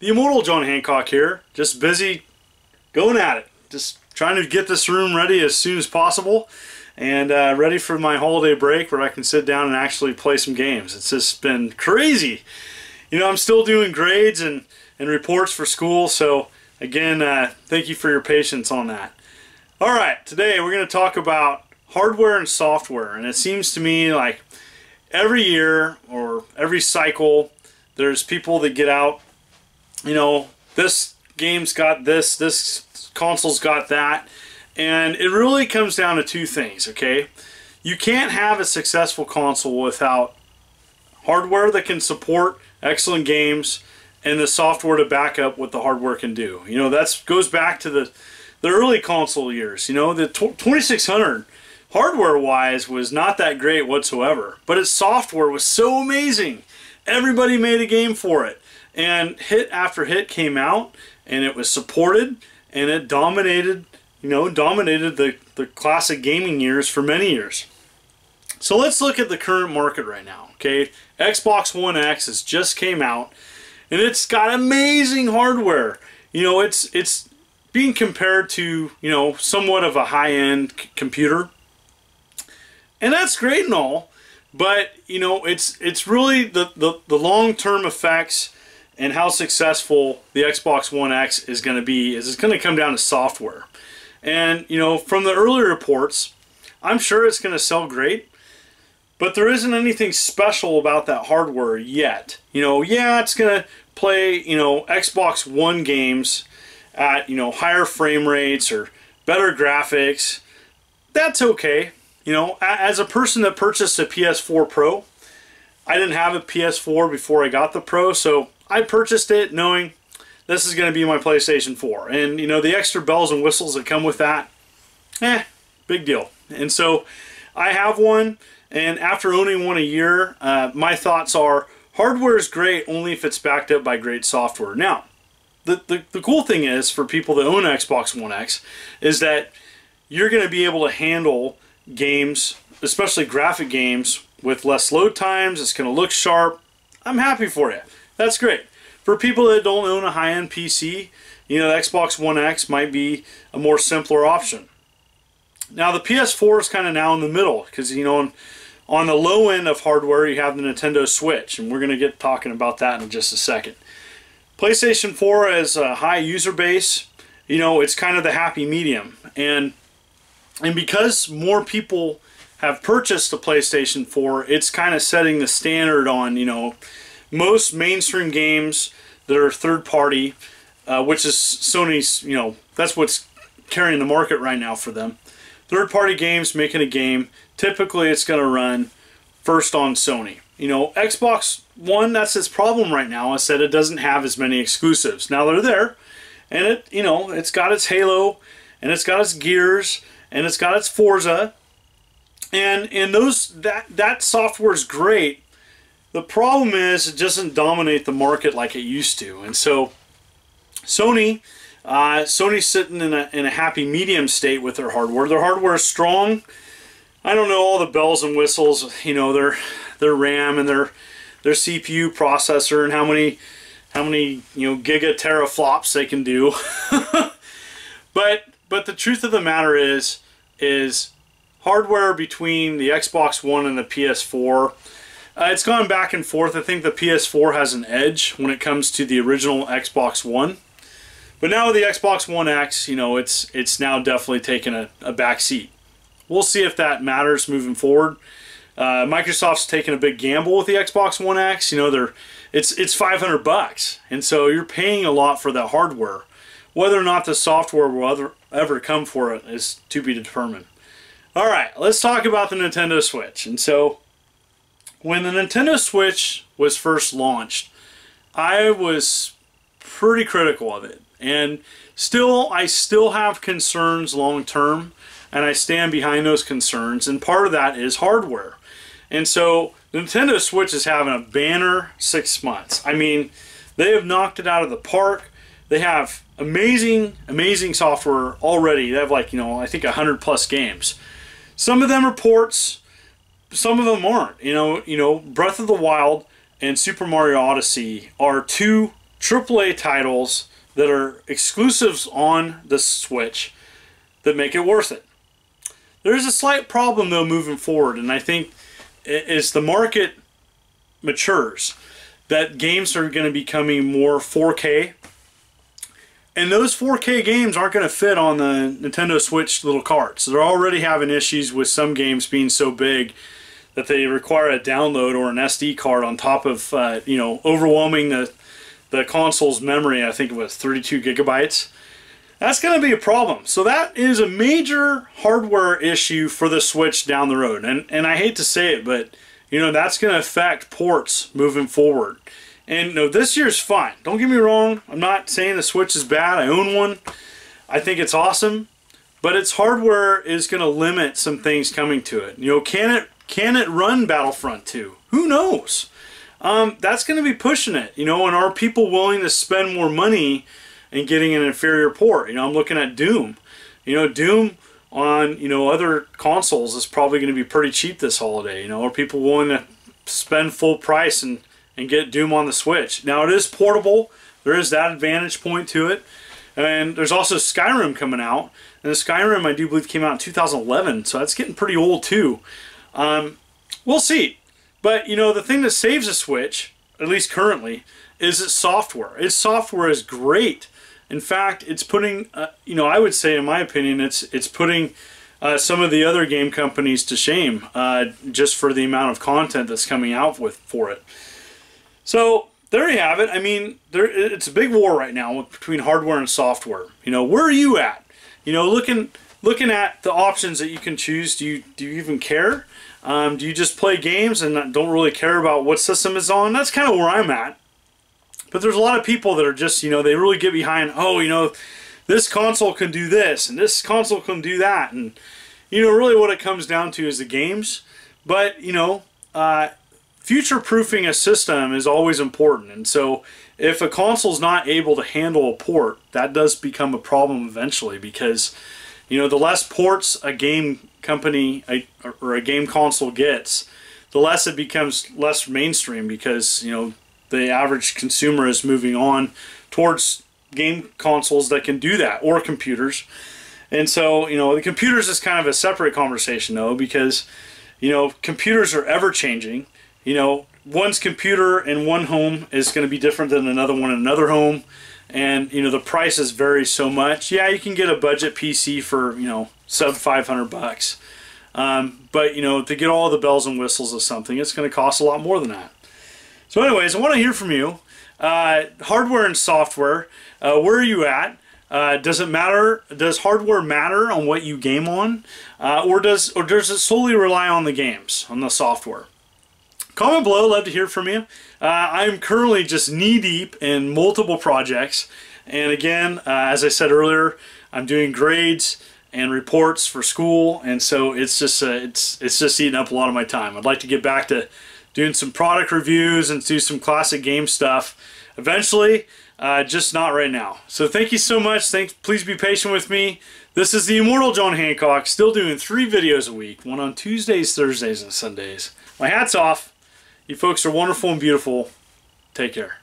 The immortal John Hancock here, just busy going at it. Just trying to get this room ready as soon as possible and ready for my holiday break where I can sit down and actually play some games. It's just been crazy. You know, I'm still doing grades and reports for school, so again, thank you for your patience on that. Alright, today we're going to talk about hardware and software, and it seems to me like every year or every cycle there's people that get out, you know, this game's got this console's got that, and it really comes down to two things, okay? You can't have a successful console without hardware that can support excellent games and the software to back up what the hardware can do. You know, that goes back to the early console years. You know, the 2600 hardware-wise was not that great whatsoever, but its software was so amazing. Everybody made a game for it, and hit after hit came out, and it was supported, and it dominated, you know, dominated the classic gaming years for many years. So let's look at the current market right now, okay? Xbox One X has just came out, and it's got amazing hardware. You know, it's being compared to, you know, somewhat of a high-end computer, and that's great and all, but you know, it's really the long-term effects and how successful the Xbox One X is going to be is it's going to come down to software. And you know, from the early reports, I'm sure it's going to sell great, but there isn't anything special about that hardware yet. You know, yeah, it's going to play, you know, Xbox One games at, you know, higher frame rates or better graphics. That's okay. You know, as a person that purchased a PS4 Pro, I didn't have a PS4 before I got the Pro, so I purchased it knowing this is going to be my PlayStation 4. And, you know, the extra bells and whistles that come with that, big deal. And so I have one, and after owning one a year, my thoughts are hardware is great only if it's backed up by great software. Now, the cool thing is for people that own Xbox One X is that you're going to be able to handle games, especially graphic games, with less load times. It's going to look sharp. I'm happy for you. That's great. For people that don't own a high-end PC, you know, the Xbox One X might be a more simpler option. Now the PS4 is kind of now in the middle because, you know, on the low end of hardware you have the Nintendo Switch, and we're going to get talking about that in just a second. PlayStation 4 has a high user base. You know, it's kind of the happy medium, and because more people have purchased the PlayStation 4, it's kind of setting the standard on, you know, most mainstream games that are third-party, which is Sony's, you know, that's what's carrying the market right now for them. Third-party games making a game, typically it's going to run first on Sony. You know, Xbox One, that's its problem right now, is that it doesn't have as many exclusives. Now they're there, and it, you know, it's got its Halo, and it's got its Gears, and it's got its Forza, and that software is great. The problem is it doesn't dominate the market like it used to, and so Sony's sitting in a happy medium state with their hardware. Their hardware is strong. I don't know all the bells and whistles, you know, their RAM and their CPU processor and how many you know, giga teraflops they can do. But the truth of the matter is hardware between the Xbox One and the PS4, it's gone back and forth. I think the PS4 has an edge when it comes to the original Xbox One. But now with the Xbox One X, you know, it's now definitely taken a back seat. We'll see if that matters moving forward. Microsoft's taken a big gamble with the Xbox One X. You know, it's $500, and so you're paying a lot for that hardware. Whether or not the software will ever come for it is to be determined. All right, let's talk about the Nintendo Switch. And so, when the Nintendo Switch was first launched, I was pretty critical of it, and I still have concerns long term, and I stand behind those concerns. And part of that is hardware. And so, the Nintendo Switch is having a banner 6 months. I mean, they have knocked it out of the park. They have amazing software already. They have, like, you know, I think 100+ games. Some of them are ports, some of them aren't. You know, Breath of the Wild and Super Mario Odyssey are two AAA titles that are exclusives on the Switch that make it worth it. There's a slight problem though moving forward, and I think as the market matures, that games are going to be becoming more 4K, and those 4K games aren't going to fit on the Nintendo Switch little carts. They're already having issues with some games being so big that they require a download or an SD card on top of you know, overwhelming the console's memory. I think it was 32 gigabytes. That's going to be a problem. So that is a major hardware issue for the Switch down the road. And I hate to say it, but you know, that's going to affect ports moving forward. And you know, this year's fine. Don't get me wrong. I'm not saying the Switch is bad. I own one. I think it's awesome. But its hardware is going to limit some things coming to it. You know, can it run Battlefront 2? Who knows? That's going to be pushing it. You know, and are people willing to spend more money and getting an inferior port? You know, I'm looking at Doom. You know, Doom on, you know, other consoles is probably going to be pretty cheap this holiday. You know, are people willing to spend full price and get Doom on the Switch? Now, it is portable. There is that advantage point to it. And there's also Skyrim coming out. And the Skyrim, I do believe, came out in 2011. So that's getting pretty old too. We'll see. But, you know, the thing that saves a Switch, at least currently, is its software. Its software is great. In fact, it's putting, you know, I would say, in my opinion, it's putting some of the other game companies to shame just for the amount of content that's coming out for it. So there you have it. I mean, it's a big war right now between hardware and software. You know, where are you at? You know, looking at the options that you can choose. Do you even care? Do you just play games and don't really care about what system is on? That's kind of where I'm at. But there's a lot of people that are just, you know, they really get behind, oh, you know, this console can do this and this console can do that. And, you know, really what it comes down to is the games. But, you know, future-proofing a system is always important. And so if a console's not able to handle a port, that does become a problem eventually, because, you know, the less ports a game company or a game console gets, the less it becomes less mainstream, because, you know, the average consumer is moving on towards game consoles that can do that, or computers. And so, you know, the computers is kind of a separate conversation though, because, you know, computers are ever changing. You know, one's computer in one home is going to be different than another one in another home. And, you know, the prices vary so much. Yeah, you can get a budget PC for, you know, sub $500. But, you know, to get all the bells and whistles of something, it's going to cost a lot more than that. So anyways, I want to hear from you. Hardware and software, where are you at? Does it matter? Does hardware matter on what you game on? Or does it solely rely on the games, on the software? Comment below, love to hear from you. I'm currently just knee-deep in multiple projects. And again, as I said earlier, I'm doing grades and reports for school, and so it's just eating up a lot of my time. I'd like to get back to doing some product reviews and do some classic game stuff eventually, just not right now. So thank you so much. Please be patient with me. This is the Immortal John Hancock, still doing 3 videos a week, one on Tuesdays, Thursdays, and Sundays. My hat's off. You folks are wonderful and beautiful. Take care.